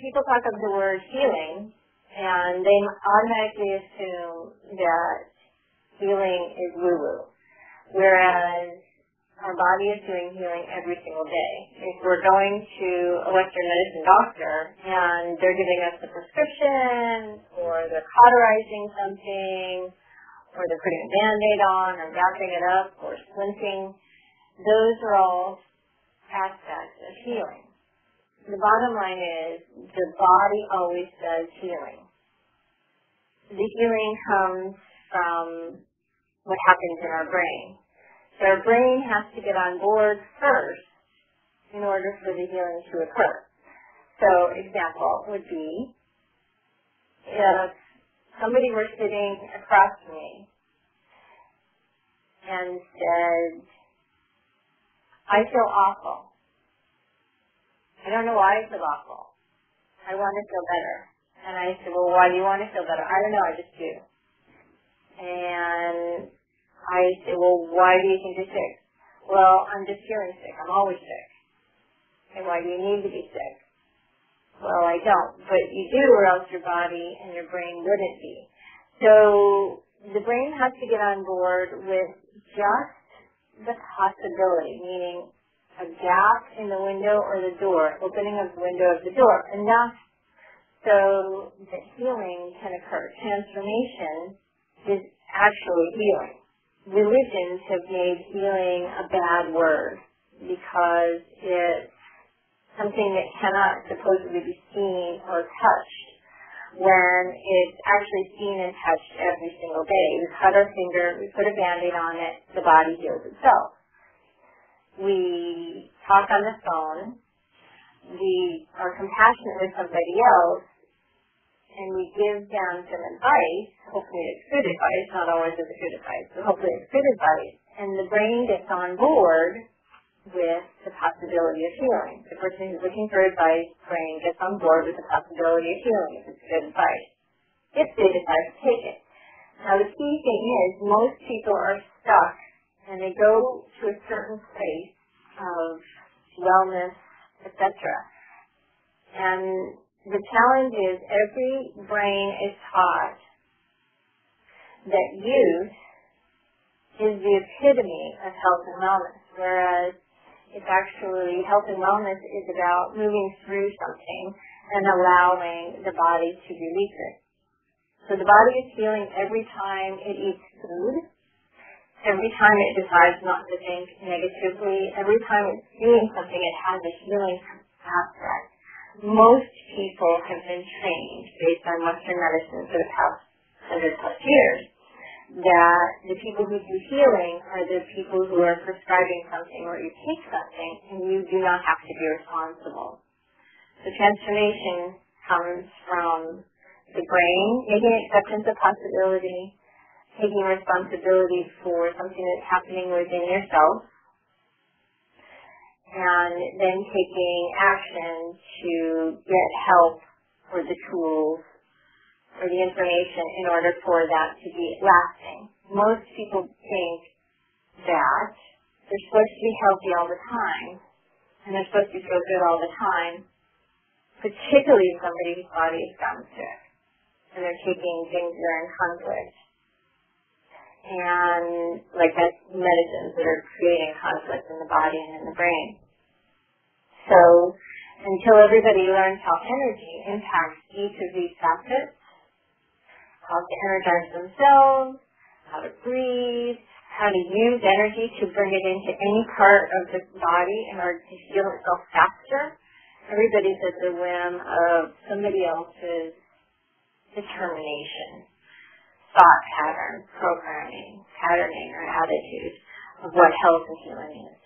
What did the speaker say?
people talk of the word healing, and they automatically assume that healing is woo-woo, whereas our body is doing healing every single day. If we're going to a Western medicine doctor and they're giving us a prescription, or they're cauterizing something, or they're putting a Band-Aid on, or wrapping it up, or splinting, those are all aspects of healing. The bottom line is the body always does healing. The healing comes from what happens in our brain. So our brain has to get on board first in order for the healing to occur. So example would be if somebody were sitting across from me and said, I feel awful. I don't know why I feel awful. I want to feel better. And I said, well, why do you want to feel better? I don't know, I just do. And I said, well, why do you think you're sick? Well, I'm just feeling sick. I'm always sick. And why do you need to be sick? Well, I don't. But you do, or else your body and your brain wouldn't be. So the brain has to get on board with just the possibility, meaning a gap in the window or the door, opening of the window of the door, enough so that healing can occur. Transformation is actually healing. Religions have made healing a bad word because it's something that cannot supposedly be seen or touched, when it's actually seen and touched every single day. We cut our finger, we put a Band-Aid on it, the body heals itself. We talk on the phone, we are compassionate with somebody else, and we give them some advice. Hopefully it's good advice, not always is it good advice, but hopefully it's good advice, and the brain gets on board with the possibility of healing. The person who's looking for advice, brain gets on board with the possibility of healing if it's good advice. If they decide to take it. Now the key thing is, most people are stuck and they go to a certain place of wellness, etc. And the challenge is every brain is taught that youth is the epitome of health and wellness, whereas it's actually health and wellness is about moving through something and allowing the body to release it. So the body is healing every time it eats food, every time it decides not to think negatively, every time it's doing something it has a healing aspect. Most people have been trained based on Western medicine for the past 100+ years that the people who do healing are the people who are prescribing something or you take something and you do not have to be responsible. So transformation comes from the brain making acceptance of possibility, taking responsibility for something that's happening within yourself, and then taking action to get help or the tools or the information in order for that to be lasting. Most people think that they're supposed to be healthy all the time and they're supposed to feel good all the time, particularly if somebody whose body has gotten sick and they're taking things that are in conflict. And like that's medicines that are creating conflict in the body and in the brain. So until everybody learns how energy impacts each of these facets, how to energize themselves, how to breathe, how to use energy to bring it into any part of the body in order to heal itself faster. Everybody's at the whim of somebody else's determination, thought pattern, programming, patterning, or attitude of what health and healing is.